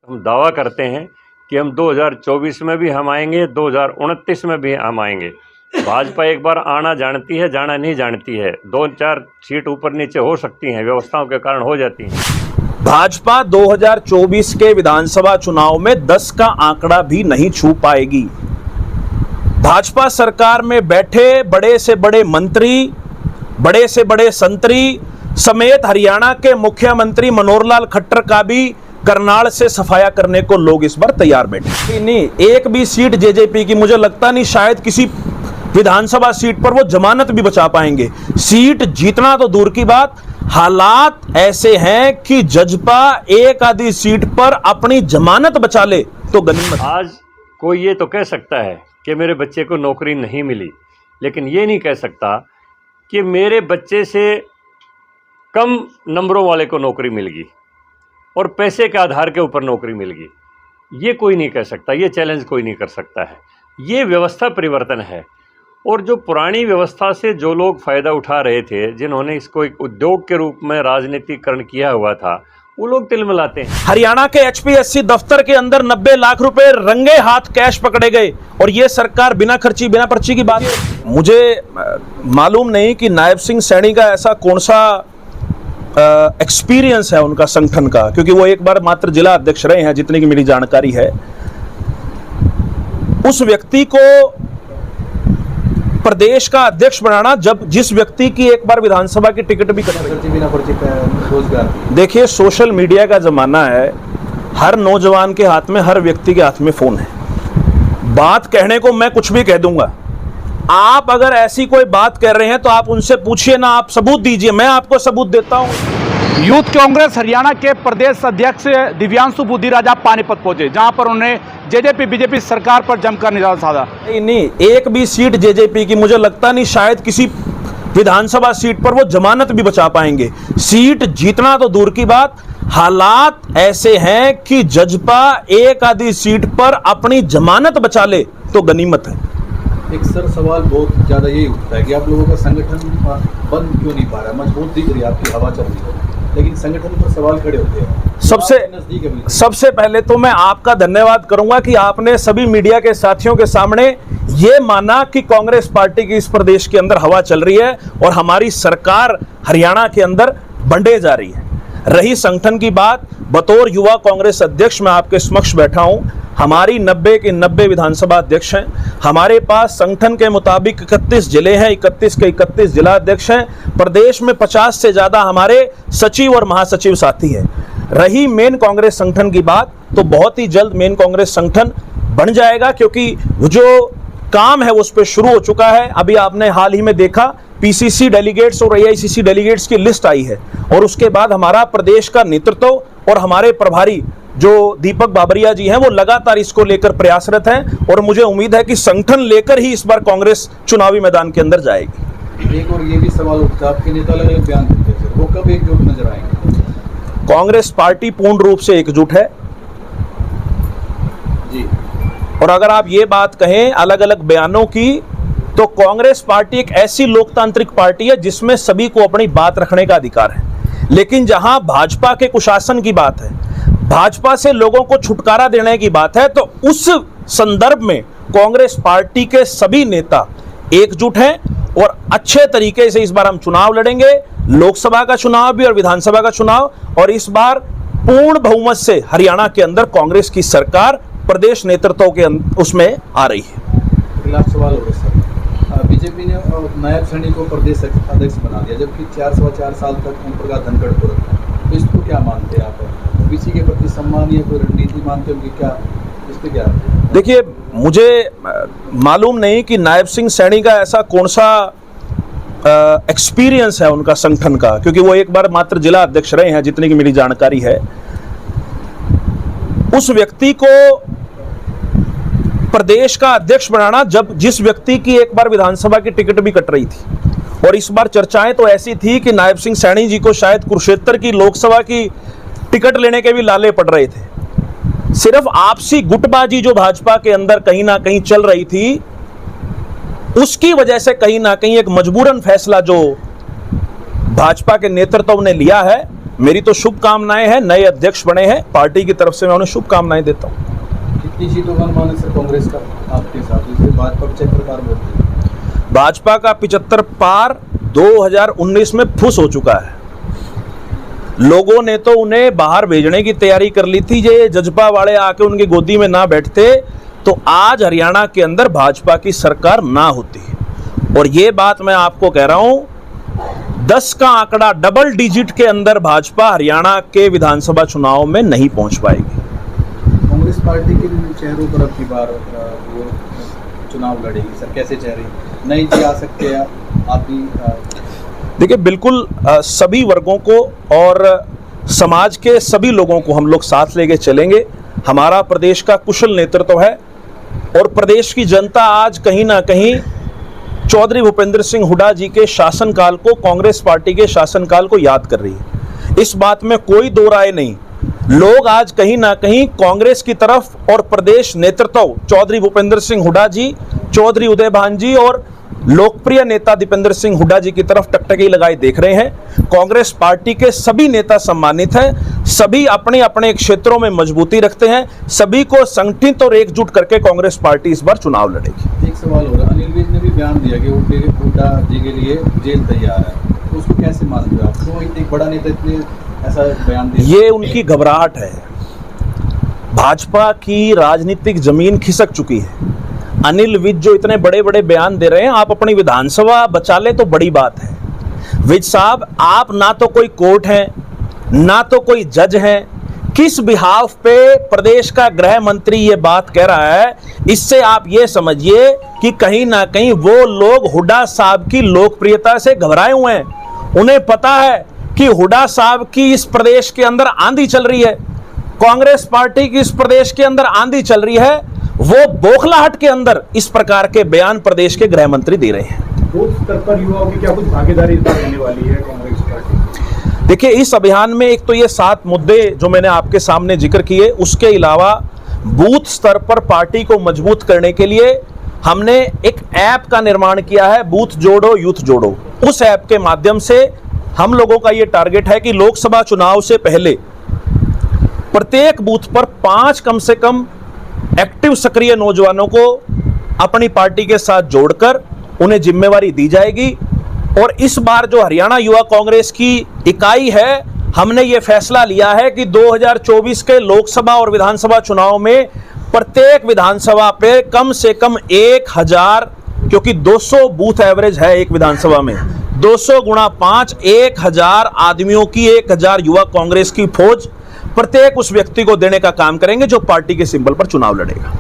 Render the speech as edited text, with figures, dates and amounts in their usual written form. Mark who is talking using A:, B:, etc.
A: हम दावा करते हैं कि हम 2024 में भी हम आएंगे, 2029 में भी हम आएंगे। भाजपा एक बार आना जानती है, जाना नहीं जानती है। 2-4 सीट ऊपर नीचे हो सकती हैं, व्यवस्थाओं के कारण हो जाती हैं।
B: भाजपा 2024 के विधानसभा चुनाव में 10 का आंकड़ा भी नहीं छू पाएगी। भाजपा सरकार में बैठे बड़े से बड़े मंत्री, बड़े से बड़े संतरी समेत हरियाणा के मुख्यमंत्री मनोहर लाल खट्टर का भी करनाल से सफाया करने को लोग इस बार तैयार बैठे। नहीं, एक भी सीट जेजेपी की मुझे लगता नहीं शायद किसी विधानसभा सीट पर वो जमानत भी बचा पाएंगे। सीट जीतना तो दूर की बात, हालात ऐसे हैं कि जजपा एक आधी सीट पर अपनी जमानत बचा ले तो गनीमत।
A: आज कोई ये तो कह सकता है कि मेरे बच्चे को नौकरी नहीं मिली, लेकिन ये नहीं कह सकता कि मेरे बच्चे से कम नंबरों वाले को नौकरी मिल गई और पैसे के आधार के ऊपर नौकरी मिल गई। ये कोई नहीं कह सकता, ये चैलेंज कोई नहीं कर सकता है। ये व्यवस्था परिवर्तन है और जो पुरानी व्यवस्था से जो लोग फ़ायदा उठा रहे थे, जिन्होंने इसको एक उद्योग के रूप में राजनीतिकरण किया हुआ था, वो लोग तिलमिलाते हैं।
B: हरियाणा के HPSC दफ्तर के अंदर 90 लाख रुपए रंगे हाथ कैश पकड़े गए और ये सरकार बिना खर्ची बिना पर्ची की बात है। मुझे मालूम नहीं कि नायब सिंह सैनी का ऐसा कौन सा एक्सपीरियंस है उनका संगठन का, क्योंकि वो एक बार मात्र जिला अध्यक्ष रहे हैं जितनी की मेरी जानकारी है। उस व्यक्ति को प्रदेश का अध्यक्ष बनाना, जब जिस व्यक्ति की एक बार विधानसभा की टिकट भी देखिए, सोशल मीडिया का जमाना है, हर नौजवान के हाथ में, हर व्यक्ति के हाथ में फोन है। बात कहने को मैं कुछ भी कह दूंगा। आप अगर ऐसी कोई बात कर रहे हैं तो आप उनसे पूछिए ना, आप सबूत दीजिए, मैं आपको सबूत देता हूं।
C: यूथ कांग्रेस हरियाणा के प्रदेश अध्यक्ष दिव्यांशु बुद्धिराजा पानीपत पहुंचे, जहां पर उन्होंने जेजेपी बीजेपी सरकार पर जमकर निशाना साधा।
B: नहीं, एक भी सीट जेजेपी की मुझे लगता नहीं शायद किसी विधानसभा सीट पर वो जमानत भी बचा पाएंगे। सीट जीतना तो दूर की बात, हालात ऐसे हैं कि जजपा एक आधी सीट पर अपनी जमानत बचा ले तो गनीमत है।
D: एक सर सवाल बहुत ज्यादा यही उठता है कि आप लोगों का संगठन बंद क्यों नहीं पा रहा है? मजबूत दिख रही है, आपकी हवा चल रही है, लेकिन संगठन पर सवाल खड़े होते हैं।
B: सबसे पहले तो मैं आपका धन्यवाद करूंगा कि आपने सभी मीडिया के साथियों के सामने ये माना कि कांग्रेस पार्टी की इस प्रदेश के अंदर हवा चल रही है और हमारी सरकार हरियाणा के अंदर बंटे जा रही है। रही संगठन की बात, बतौर युवा कांग्रेस अध्यक्ष मैं आपके समक्ष बैठा हूं। हमारी 90 के 90 विधानसभा अध्यक्ष हैं। हमारे पास संगठन के मुताबिक 31 जिले हैं, 31 के 31 जिला अध्यक्ष हैं। प्रदेश में 50 से ज्यादा हमारे सचिव और महासचिव साथी हैं। रही मेन कांग्रेस संगठन की बात, तो बहुत ही जल्द मेन कांग्रेस संगठन बन जाएगा, क्योंकि जो काम है वो उस पर शुरू हो चुका है। अभी आपने हाल ही में देखा PCC डेलीगेट्स और AICC डेलीगेट्स की लिस्ट आई है और उसके बाद हमारा प्रदेश का नेतृत्व और हमारे प्रभारी जो दीपक बाबरिया जी हैं वो लगातार इसको लेकर प्रयासरत हैं और मुझे उम्मीद है कि संगठन लेकर ही इस बार कांग्रेस चुनावी मैदान के अंदर जाएगी।
D: एक और ये भी सवाल उठता है, आपके नेता अलग-अलग बयान देते हैं, वो कब एकजुट नजर आएंगे?
B: कांग्रेस पार्टी पूर्ण रूप से एकजुट है
D: जी।
B: और अगर आप ये बात कहें अलग अलग बयानों की, तो कांग्रेस पार्टी एक ऐसी लोकतांत्रिक पार्टी है जिसमें सभी को अपनी बात रखने का अधिकार है। लेकिन जहां भाजपा के कुशासन की बात है, भाजपा से लोगों को छुटकारा देने की बात है, तो उस संदर्भ में कांग्रेस पार्टी के सभी नेता एकजुट हैं और अच्छे तरीके से इस बार हम चुनाव लड़ेंगे, लोकसभा का चुनाव भी और विधानसभा का चुनाव। और इस बार पूर्ण बहुमत से हरियाणा के अंदर कांग्रेस की सरकार प्रदेश नेतृत्व के उसमें आ रही है।
D: लास्ट सवाल हो गया सर, बीजेपी ने नायब सैनी को प्रदेश अध्यक्ष बना दिया, जबकि 4 साल तक ओम प्रकाश धनखड़ को रखा, तो इसको क्या मानते हैं आप? ओबीसी के प्रति सम्मान या कोई रणनीति मानते हो कि क्या, इस पे क्या?
B: देखिए, मुझे मालूम नहीं कि नायब सिंह सैनी का ऐसा कौन सा एक्सपीरियंस है उनका संगठन का, क्योंकि वो एक बार मात्र जिला अध्यक्ष रहे हैं जितनी की मेरी जानकारी है। उस व्यक्ति को प्रदेश का अध्यक्ष बनाना, जब जिस व्यक्ति की एक बार विधानसभा की टिकट भी कट रही थी और इस बार चर्चाएं तो ऐसी थी कि नायब सिंह सैनी जी को शायद कुरुक्षेत्र की लोकसभा की टिकट लेने के भी लाले पड़ रहे थे। सिर्फ आपसी गुटबाजी जो भाजपा के अंदर कहीं ना कहीं चल रही थी, उसकी वजह से कहीं ना कहीं एक मजबूरन फैसला जो भाजपा के नेतृत्व ने लिया है मेरी तो शुभकामनाएं हैं, नए अध्यक्ष बने हैं, पार्टी की तरफ से मैं उन्हें शुभकामनाएं देता हूं।
D: कितनी सीटों का अनुमान है सर कांग्रेस का आपके साथ? इससे भाजपा 75 पार बोलते हैं।
B: भाजपा का 75 पार 2019 में फुस हो चुका है। लोगों ने तो उन्हें बाहर भेजने की तैयारी कर ली थी। ये जज्बा वाले आके उनकी गोदी में ना बैठते तो आज हरियाणा के अंदर भाजपा की सरकार ना होती। और ये बात मैं आपको कह रहा हूं, 10 का आंकड़ा डबल डिजिट के अंदर भाजपा हरियाणा के विधानसभा चुनाव में नहीं पहुंच पाएगी।
D: कांग्रेस पार्टी के चेहरों पर अब की बार वो चुनाव लड़ेगी सर, कैसे चेहरे नई जी आ सकते हैं आप भी?
B: देखिए, बिल्कुल सभी वर्गों को और समाज के सभी लोगों को हम लोग साथ लेके चलेंगे। हमारा प्रदेश का कुशल नेतृत्व है और प्रदेश की जनता आज कहीं ना कहीं चौधरी भूपेंद्र सिंह हुड्डा जी के शासनकाल को, कांग्रेस पार्टी के शासनकाल को याद कर रही है। इस बात में कोई दो राय नहीं। लोग आज कहीं ना कहीं कांग्रेस की तरफ और प्रदेश नेतृत्व चौधरी भूपेंद्र सिंह हुड्डा जी, चौधरी उदय भान जी और लोकप्रिय नेता दीपेंद्र सिंह हुड्डा जी की तरफ टकटकी लगाए देख रहे हैं। कांग्रेस पार्टी के सभी नेता सम्मानित हैं, सभी अपने अपने क्षेत्रों में मजबूती रखते हैं, सभी को संगठित और एकजुट करके कांग्रेस पार्टी इस बार चुनाव लड़ेगी।
D: एक सवाल हो रहा है, अनिल विज ने भी बयान दिया कि हुड्डा जी के लिए जेल तैयार है, तो उसको कैसे मानते हो आप? क्यों एक बड़ा नेता इतने ऐसा बयान दिया?
B: ये उनकी घबराहट है। भाजपा की राजनीतिक जमीन खिसक चुकी है। अनिल विज जो इतने बड़े बड़े बयान दे रहे हैं, आप अपनी विधानसभा बचा ले तो बड़ी बात है। विज साहब, आप ना तो कोई कोर्ट हैं, ना तो कोई जज हैं। किस बिहाफ पे प्रदेश का गृह मंत्री ये बात कह रहा है, इससे आप ये समझिए कि कहीं ना कहीं वो लोग हुड्डा साहब की लोकप्रियता से घबराए हुए हैं। उन्हें पता है कि हुड्डा साहब की इस प्रदेश के अंदर आंधी चल रही है, कांग्रेस पार्टी की इस प्रदेश के अंदर आंधी चल रही है। वो बौखलाहट के अंदर इस प्रकार के बयान प्रदेश के गृह मंत्री दे रहे हैं।
E: बूथ स्तर पर युवाओं की क्या कुछ भागीदारी इस बार होने वाली है कांग्रेस पार्टी?
B: देखिए, इस अभियान में एक तो ये 7 मुद्दे जो मैंने आपके सामने जिक्र किए, उसके अलावा बूथ स्तर पर पार्टी को मजबूत करने के लिए हमने एक ऐप का निर्माण किया है, बूथ जोड़ो यूथ जोड़ो। उस ऐप के माध्यम से हम लोगों का ये टारगेट है कि लोकसभा चुनाव से पहले प्रत्येक बूथ पर 5 कम से कम एक्टिव सक्रिय नौजवानों को अपनी पार्टी के साथ जोड़कर उन्हें जिम्मेवारी दी जाएगी। और इस बार जो हरियाणा युवा कांग्रेस की इकाई है, हमने ये फैसला लिया है कि 2024 के लोकसभा और विधानसभा चुनाव में प्रत्येक विधानसभा पे कम से कम 1000, क्योंकि 200 बूथ एवरेज है एक विधानसभा में, 200 गुणा 5, 1000 आदमियों की, 1000 युवा कांग्रेस की फौज प्रत्येक उस व्यक्ति को देने का काम करेंगे जो पार्टी के सिंबल पर चुनाव लड़ेगा।